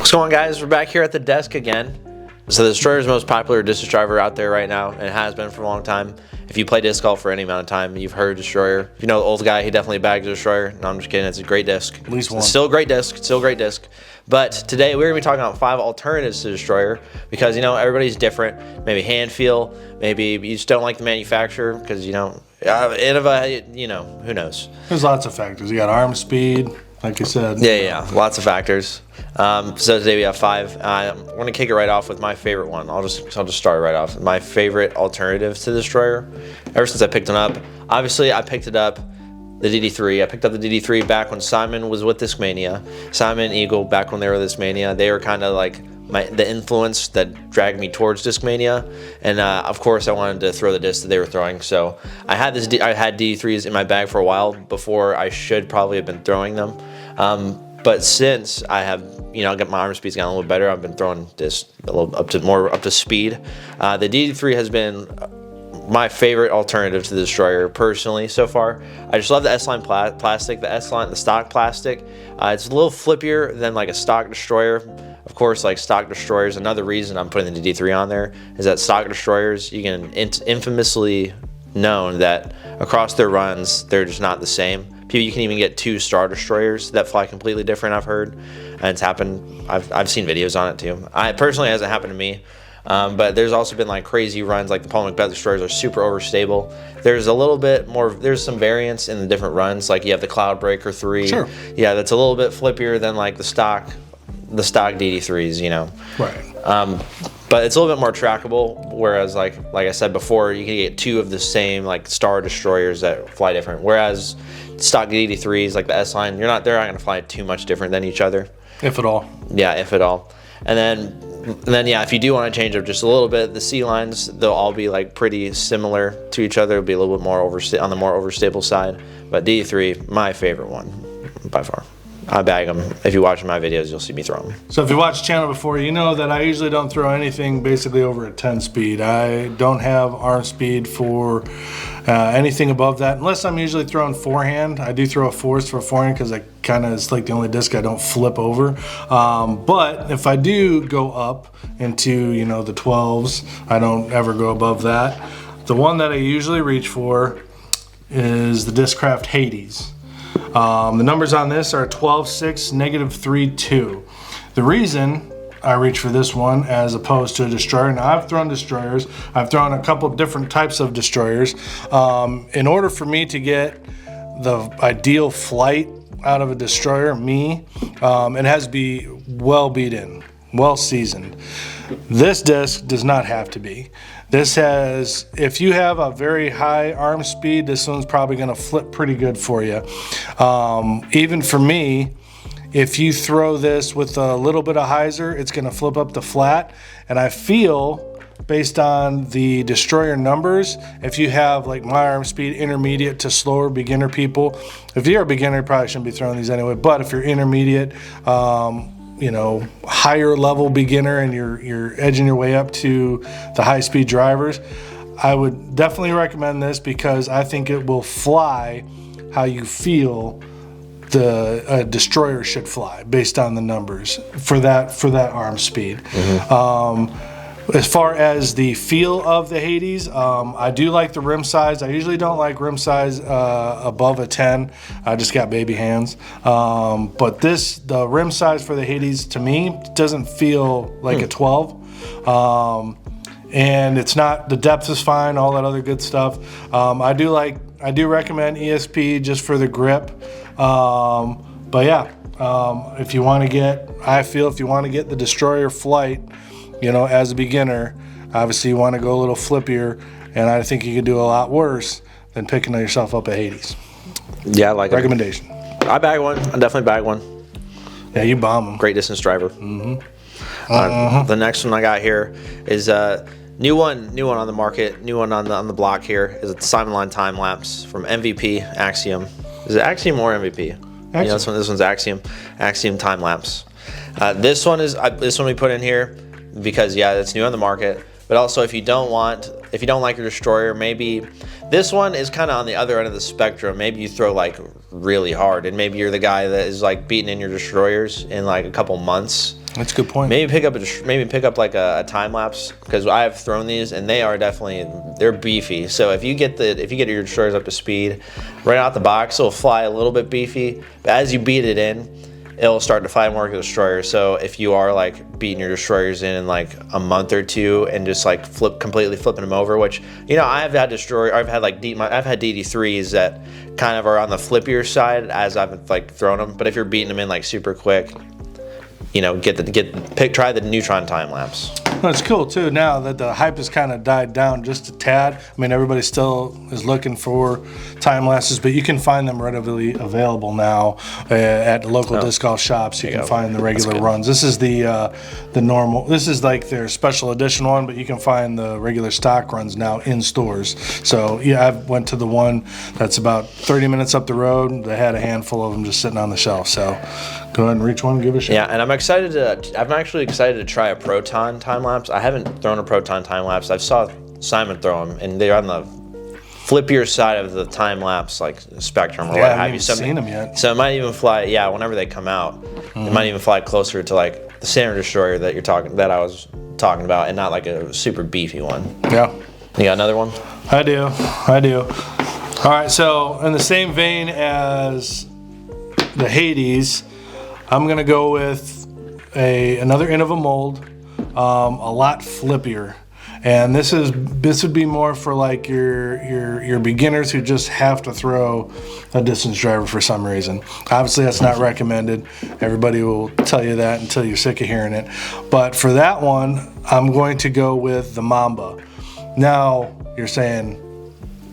What's going on, guys? We're back here at the desk again. So the Destroyer is the most popular distance driver out there right now, and it has been for a long time. If you play disc golf for any amount of time, you've heard Destroyer. If you know the old guy, he definitely bags a Destroyer. No, I'm just kidding. It's a great disc. At least one. It's still a great disc. Still a great disc. But today we're going to be talking about 5 alternatives to Destroyer because, you know, everybody's different. Maybe hand feel. Maybe you just don't like the manufacturer because, you know, who knows? There's lots of factors. You got arm speed, like you said. Yeah, lots of factors. So today we have 5. I'm going to kick it right off with my favorite one. I'll just start right off. My favorite alternative to the Destroyer, ever since I picked one up. Obviously, I picked it up, the DD3. I picked up the DD3 back when Simon was with Discmania. Simon and Eagle, back when they were Discmania, they were kind of like the influence that dragged me towards Discmania. And of course, I wanted to throw the disc that they were throwing. So I had DD3s in my bag for a while before I should probably have been throwing them. But since I have, got my arm speed's gotten a little better, I've been throwing this a little up to speed. The DD3 has been my favorite alternative to the Destroyer personally so far. I just love the S-line plastic, the stock plastic. It's a little flippier than like a stock Destroyer. Of course, like stock Destroyers, another reason I'm putting the DD3 on there is that stock Destroyers, you can infamously known that across their runs, they're just not the same. You can even get 2 Star Destroyers that fly completely different, I've heard. And it's happened. I've seen videos on it too. Personally, it hasn't happened to me. But there's also been like crazy runs, like the Paul McBeth Destroyers are super overstable. There's a little bit more, there's some variance in the different runs. Like you have the Cloudbreaker 3. Sure. Yeah, that's a little bit flippier than like the stock DD3s, Right. But it's a little bit more trackable, whereas like I said before, you can get 2 of the same like Star Destroyers that fly different. Whereas stock DD3s like the S-line, they're not going to fly too much different than each other. If at all. Yeah, if at all. And then yeah, if you do want to change up just a little bit, the C-lines, they'll all be like pretty similar to each other. It'll be a little bit more on the more overstable side. But DD3, my favorite one by far. I bag them. If you watch my videos, you'll see me throw them. So if you watch the channel before, you know that I usually don't throw anything basically over a 10 speed. I don't have arm speed for anything above that, unless I'm usually throwing forehand. I do throw a force for forehand because it's like the only disc I don't flip over. But if I do go up into, the 12s, I don't ever go above that. The one that I usually reach for is the Disccraft Hades. The numbers on this are 12.6, -3.2. The reason I reach for this one as opposed to a Destroyer, now I've thrown Destroyers, I've thrown a couple different types of Destroyers. In order for me to get the ideal flight out of a Destroyer, it has to be well beat in, well seasoned. This disc does not have to be. This has, if you have a very high arm speed, this one's probably going to flip pretty good for you. Even for me, if you throw this with a little bit of hyzer, it's going to flip up the flat. And I feel, based on the Destroyer numbers, if you have like my arm speed, intermediate to slower beginner people, if you're a beginner, you probably shouldn't be throwing these anyway. But if you're intermediate, higher level beginner and you're edging your way up to the high speed drivers, I would definitely recommend this because I think it will fly how you feel the Destroyer should fly based on the numbers for that arm speed. Mm-hmm. As far as the feel of the Hades, I do like the rim size. I usually don't like rim size above a 10. I just got baby hands. But the rim size for the Hades, to me, doesn't feel like a 12. And it's not, the depth is fine, all that other good stuff. I do recommend ESP just for the grip. But yeah, if you want to get the Destroyer flight, as a beginner, obviously you want to go a little flippier, and I think you could do a lot worse than picking yourself up at Hades. Yeah, I like it. Recommendation. I bag one. I definitely bag one. Yeah, you bomb them. Great distance driver. Mm-hmm. The next one I got here is new one on the market, new one on the block here is a Simon line time lapse from MVP Axium. Is it Axium or MVP? Axium. This one's Axium time lapse. This one we put in here because it's new on the market. But also, if you don't like your Destroyer, maybe this one is kind of on the other end of the spectrum. Maybe you throw like really hard, and maybe you're the guy that is like beating in your Destroyers in like a couple months. That's a good point. Maybe pick up like a time lapse, because I have thrown these and they are definitely, they're beefy. So if you get your destroyers up to speed, right out the box, it'll fly a little bit beefy. But as you beat it in, it'll start to fly more like a destroyer. So if you are like beating your destroyers in like a month or two and just like completely flipping them over, which, you know, I've had DD3s that kind of are on the flippier side as I've like thrown them. But if you're beating them in like super quick, you know, try the neutron time lapse. Well, it's cool too now that the hype has kind of died down just a tad. I mean, everybody still is looking for time lapses, but you can find them readily available now at the local disc golf shops. You can find the regular runs. This is the normal. This is like their special edition one, but you can find the regular stock runs now in stores. So yeah, I went to the one that's about 30 minutes up the road. They had a handful of them just sitting on the shelf. So go ahead and reach one, give it a shot. Yeah, and I'm actually excited to try a proton time lapse. I haven't thrown a proton time lapse. I saw Simon throw them, and they're on the flippier side of the time lapse like spectrum or what have you. I haven't seen them yet. So it might even fly. Yeah, whenever they come out, it might even fly closer to like the standard destroyer that I was talking about, and not like a super beefy one. Yeah. You got another one? I do. All right. So in the same vein as the Hades, I'm gonna go with another Innova mold. A lot flippier, and this would be more for like your beginners who just have to throw a distance driver for some reason. Obviously that's not recommended. Everybody will tell you that until you're sick of hearing it, but for that one I'm going to go with the Mamba. Now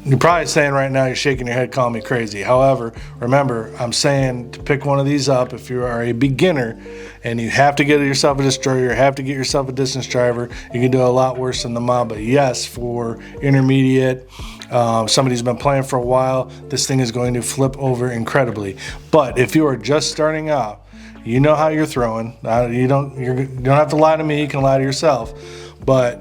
you're probably saying right now, you're shaking your head calling me crazy. However, remember, I'm saying to pick one of these up if you are a beginner and you have to get yourself a destroyer, you have to get yourself a distance driver. You can do a lot worse than the Mamba. Yes, for intermediate, somebody who's been playing for a while, this thing is going to flip over incredibly. But if you are just starting out, you know how you're throwing. You don't have to lie to me, you can lie to yourself. But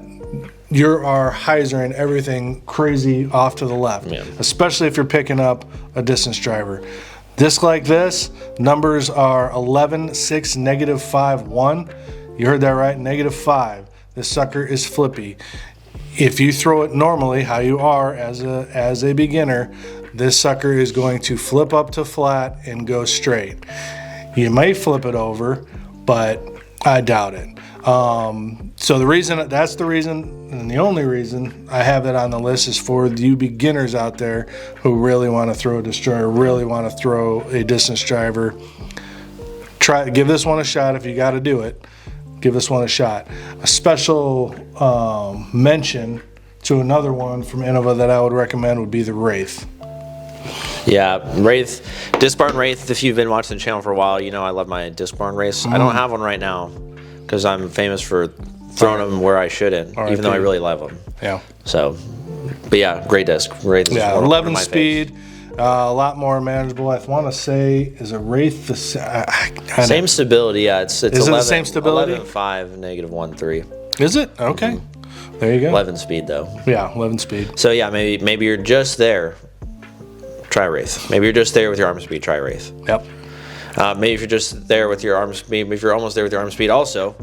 you are hyzering everything crazy off to the left, especially if you're picking up a distance driver. Disc like this, numbers are 11, 6, negative 5, 1. You heard that right, negative 5. This sucker is flippy. If you throw it normally, how you are as a beginner, this sucker is going to flip up to flat and go straight. You may flip it over, but I doubt it. So that's the reason, and the only reason I have that on the list is for you beginners out there who really want to throw a destroyer, really want to throw a distance driver. Give this one a shot if you got to do it. Give this one a shot. A special mention to another one from Innova that I would recommend would be the Wraith. Yeah, Wraith, Discbarn Wraith. If you've been watching the channel for a while, you know I love my Discbarn Wraiths. I don't have one right now because I'm famous for throwing them where I shouldn't, even though I really love them. Yeah. So, but yeah, great disc. Great disc. Yeah, 11 speed, a lot more manageable. I want to say, is a Wraith the same stability? Yeah, it's 11, the same stability? 11.5, negative 1.3. Is it? Okay. There you go. 11 speed though. Yeah, 11 speed. So yeah, maybe you're just there. Try Wraith. Maybe you're just there with your arm speed. Try Wraith. Yep. Maybe if you're just there with your arm speed, if you're almost there with your arm speed, also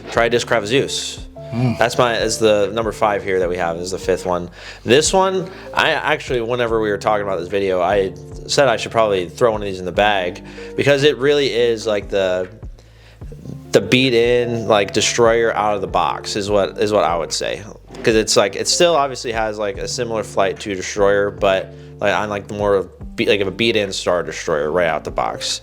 try Disccraft Zeus. That's the number 5 here that we have. This is the 5th one. This one, I actually, whenever we were talking about this video, I said I should probably throw one of these in the bag because it really is like the beat in like destroyer out of the box is what I would say, because it's like it still obviously has like a similar flight to destroyer, but like on like the more like a beat in star destroyer right out the box,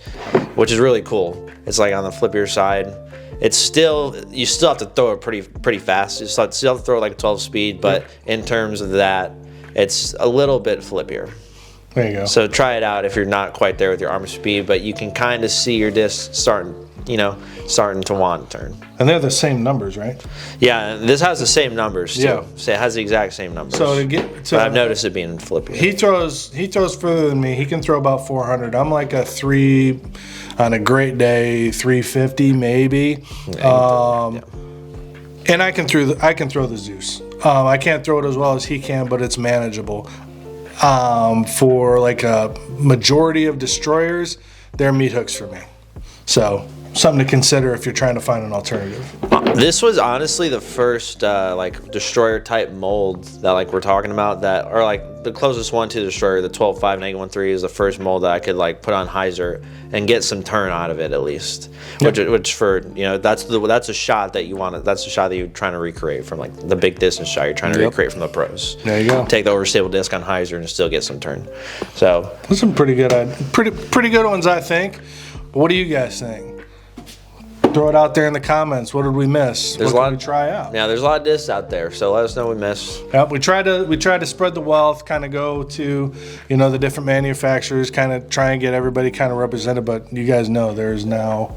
which is really cool. It's like on the flippier side. It's still, you still have to throw it pretty fast. You still have to throw it like a 12 speed, but in terms of that, it's a little bit flippier. There you go. So try it out if you're not quite there with your arm speed, but you can kind of see your disc starting to want to turn. And they're the same numbers, right? Yeah, this has the same numbers too. Yeah. So it has the exact same numbers. So but I've noticed it being flippier. He throws further than me. He can throw about 400. I'm like a 3 on a great day, 350 maybe. Yeah. And I can throw the Zeus. I can't throw it as well as he can, but it's manageable. For like a majority of destroyers, they're meat hooks for me. So something to consider if you're trying to find an alternative. This was honestly the first like destroyer type mold that like we're talking about, that or like the closest one to destroyer, the 12.5 -1.3 is the first mold that I could like put on Heiser and get some turn out of it at least. Yep. Which for, you know, that's a shot that you want. That's a shot that you're trying to recreate from like the big distance shot you're trying to recreate from the pros. There you go. Take the overstable disc on Heiser and still get some turn. So Those some pretty good ones, I think. What do you guys think? Throw it out there in the comments. What did we miss? There's what a lot can we try out? yeah, there's a lot of discs out there. So let us know what we missed. Yep, we try to spread the wealth, kind of go to, you know, the different manufacturers, kind of try and get everybody kind of represented. But you guys know there's now,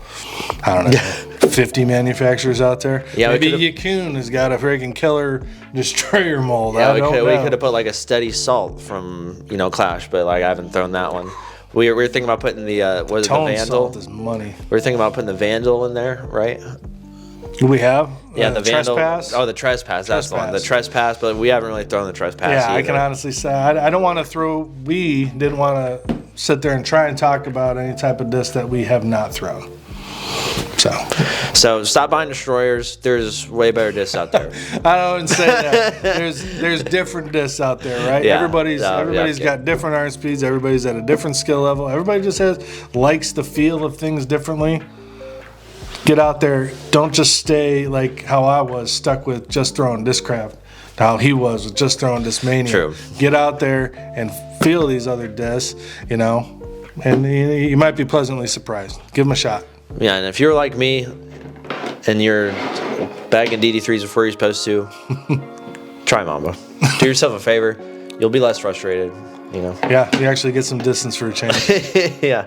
I don't know, 50 manufacturers out there. Yeah, maybe Yakun has got a freaking killer destroyer mold. Yeah, I don't know. we could have put like a steady salt from, you know, Clash, but like I haven't thrown that one. We were thinking about putting the what is it, the Tone Vandal? salt is money. We were thinking about putting the Vandal in there, right? Do we have? Yeah, the Vandal. Trespass? Oh, the Trespass. That's the one. The Trespass, but we haven't really thrown the Trespass. Yeah, either. I can honestly say I don't want to throw. We didn't want to sit there and try and talk about any type of disc that we have not thrown. So stop buying destroyers. There's way better discs out there. I don't say that. There's different discs out there, right? Yeah. Everybody's got different arm speeds. Everybody's at a different skill level. Everybody just likes the feel of things differently. Get out there. Don't just stay like how I was, stuck with just throwing Disccraft. How he was with just throwing Discmania. True. Get out there and feel these other discs, you know, and you might be pleasantly surprised. Give them a shot. Yeah, and if you're like me and you're bagging DD3s before you're supposed to, try Mamba. Do yourself a favor. You'll be less frustrated, you know. Yeah, you actually get some distance for a change. Yeah.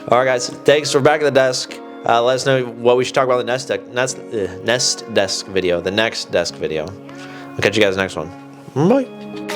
All right, guys. Thanks. We're back at the desk. Let us know what we should talk about in the next desk video. I'll catch you guys next one. Bye.